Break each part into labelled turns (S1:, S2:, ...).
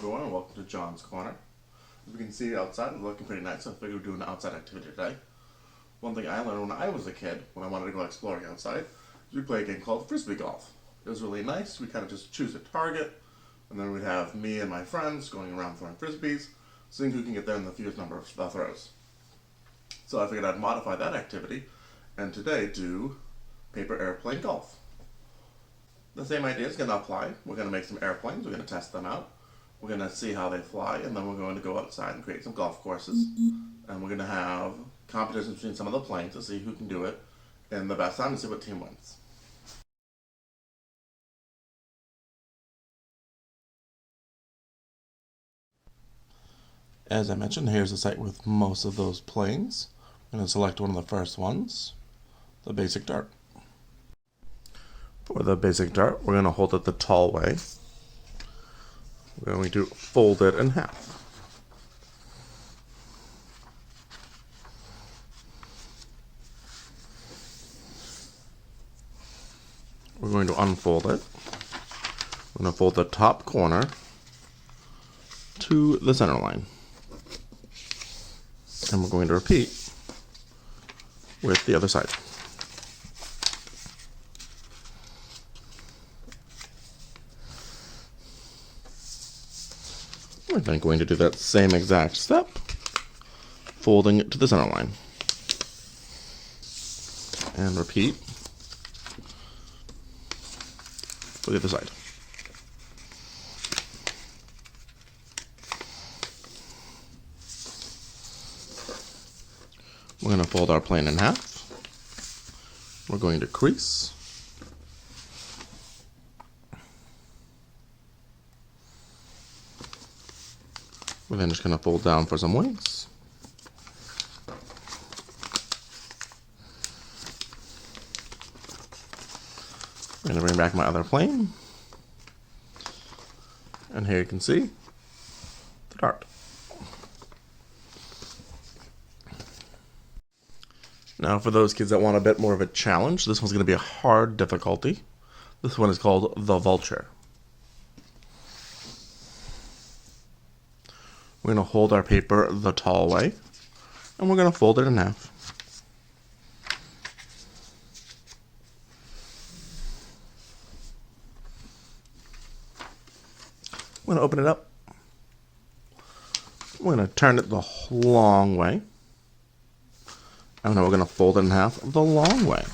S1: everyone, and welcome to John's Corner. As we can see outside, it's looking pretty nice, so I figured we'd do an outside activity today. One thing I learned when I was a kid, when I wanted to go exploring outside, is we play a game called Frisbee Golf. It was really nice. We kind of just choose a target, and then we'd have me and my friends going around throwing Frisbees, seeing who can get there in the fewest number of throws. So I figured I'd modify that activity, and today do paper airplane golf. The same idea is going to apply. We're going to make some airplanes, we're going to test them out, we're going to see how they fly, and then we're going to go outside and create some golf courses. And we're going to have competitions between some of the planes to see who can do it in the best time and see what team wins. As I mentioned, here's the site with most of those planes. I'm going to select one of the first ones, the basic dart. For the basic dart, we're going to hold it the tall way. We're going to fold it in half. We're going to unfold it. We're going to fold the top corner to the center line. And we're going to repeat with the other side. We're then going to do that same exact step, folding it to the center line. And repeat for the other side. We're going to fold our plane in half. We're going to crease. We're then just going to fold down for some wings. I'm going to bring back my other plane. And here you can see the dart. Now for those kids that want a bit more of a challenge, this one's going to be a hard difficulty. This one is called the vulture. We're going to hold our paper the tall way, and we're going to fold it in half. We're going to open it up. We're going to turn it the long way. And then we're going to fold it in half the long way.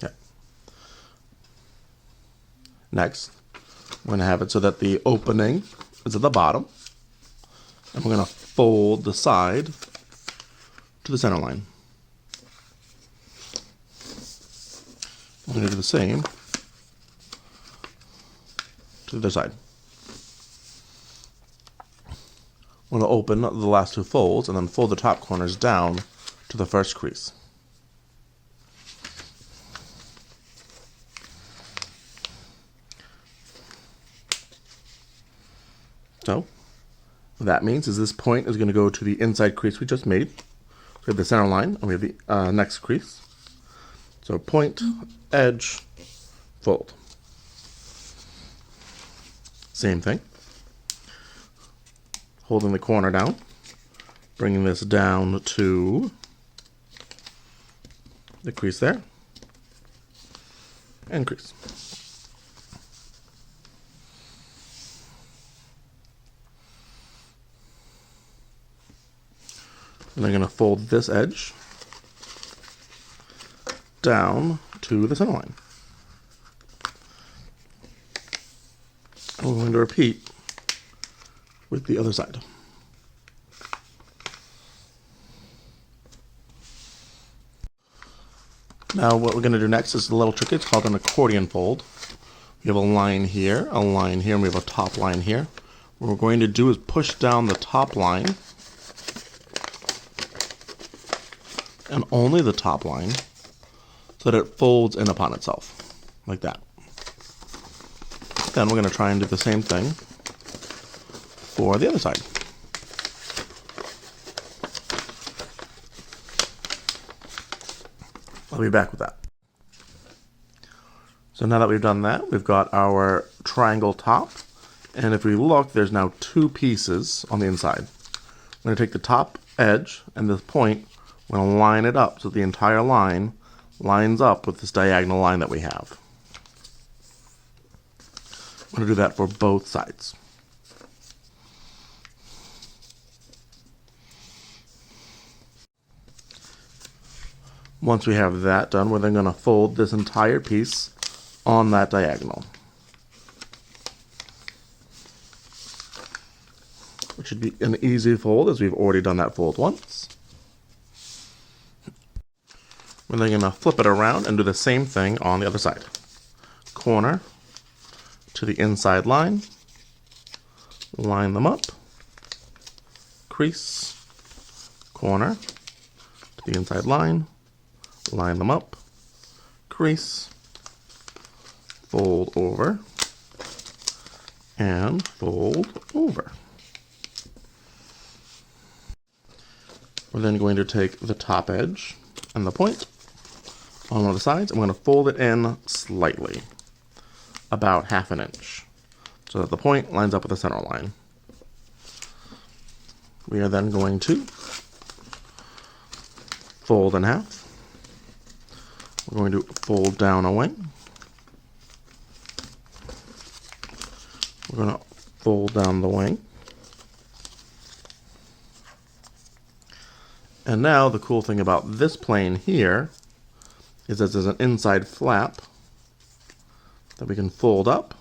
S1: Okay. Next, we're going to have it so that the opening is at the bottom. And we're going to fold the side to the center line. I'm going to do the same to the other side. I'm going to open the last two folds and then fold the top corners down to the first crease. So, what that means is this point is going to go to the inside crease we just made. We have the center line, and we have the next crease. So point, edge, fold. Same thing. Holding the corner down, bringing this down to the crease there, and crease. And I'm going to fold this edge down to the center line. And we're going to repeat with the other side. Now what we're going to do next is a little tricky. It's called an accordion fold. We have a line here, and we have a top line here. What we're going to do is push down the top line and only the top line so that it folds in upon itself, like that. Then we're going to try and do the same thing for the other side. I'll be back with that. So now that we've done that, we've got our triangle top. And if we look, there's now two pieces on the inside. I'm going to take the top edge and this point, I'm going to line it up so the entire line lines up with this diagonal line that we have. I'm going to do that for both sides. Once we have that done, we're then going to fold this entire piece on that diagonal. Which should be an easy fold as we've already done that fold once. We're then going to flip it around and do the same thing on the other side. Corner to the inside line, line them up, crease, corner to the inside line, line them up, crease, fold over, and fold over. We're then going to take the top edge and the point on one of the sides. I'm going to fold it in slightly, about 1/2 inch, so that the point lines up with the center line. We are then going to fold in half. We're going to fold down a wing. We're going to fold down the wing. And now the cool thing about this plane here is that there's an inside flap that we can fold up.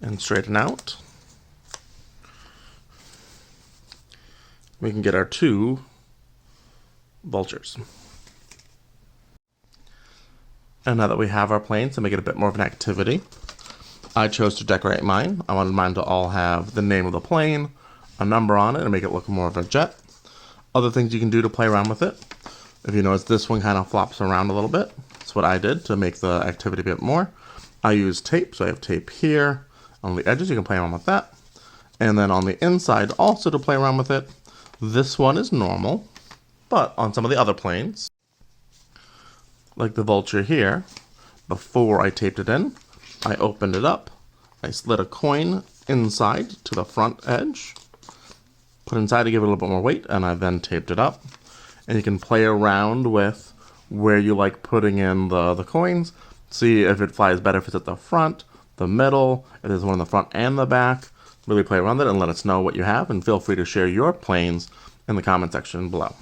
S1: And straighten out. We can get our two vultures. And now that we have our planes to make it a bit more of an activity, I chose to decorate mine. I wanted mine to all have the name of the plane, a number on it, and make it look more of a jet. Other things you can do to play around with it. If you notice, this one kind of flops around a little bit. That's what I did to make the activity a bit more. I used tape, so I have tape here. On the edges, you can play around with that. And then on the inside, also to play around with it, this one is normal, but on some of the other planes, like the vulture here, before I taped it in, I opened it up, I slid a coin inside to the front edge, put it inside to give it a little bit more weight, and I then taped it up. And you can play around with where you like putting in the coins, see if it flies better if it's at the front, the middle, if there's one in the front and the back. Really play around with it and let us know what you have, and feel free to share your planes in the comment section below.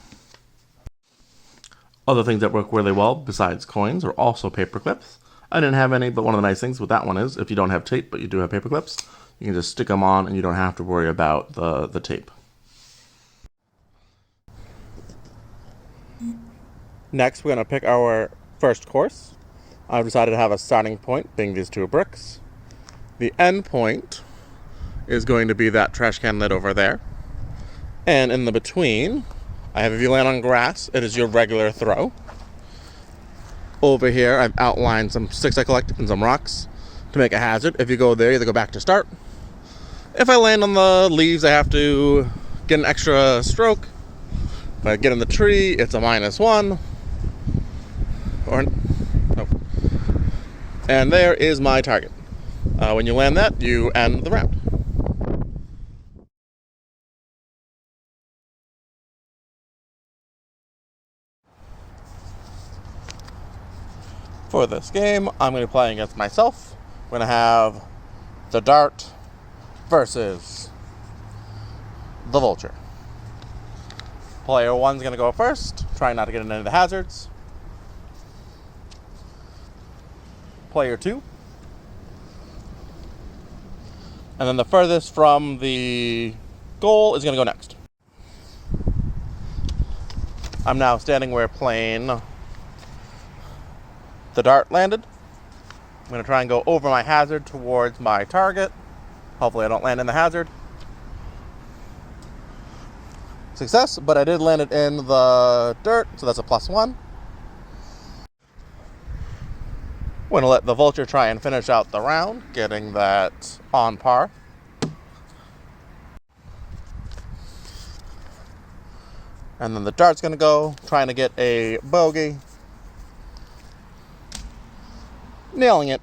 S1: Other things that work really well besides coins are also paper clips. I didn't have any, but one of the nice things with that one is if you don't have tape but you do have paper clips, you can just stick them on and you don't have to worry about the tape. Next, we're going to pick our first course. I've decided to have a starting point being these two bricks. The end point is going to be that trash can lid over there. And in the between, I have, if you land on grass, it is your regular throw. Over here, I've outlined some sticks I collected and some rocks to make a hazard. If you go there, you either go back to start. If I land on the leaves, I have to get an extra stroke. If I get in the tree, it's a -1. Or, no. And there is my target. When you land that, you end the round. For this game, I'm going to be playing against myself. We're going to have the dart versus the vulture. Player 1's going to go first, trying not to get into any of the hazards. Player 2. And then the furthest from the goal is going to go next. I'm now standing where plane the dart landed. I'm going to try and go over my hazard towards my target. Hopefully I don't land in the hazard. Success, but I did land it in the dirt, so that's a +1. We're going to let the vulture try and finish out the round, getting that on par. And then the dart's going to go, trying to get a bogey. Nailing it.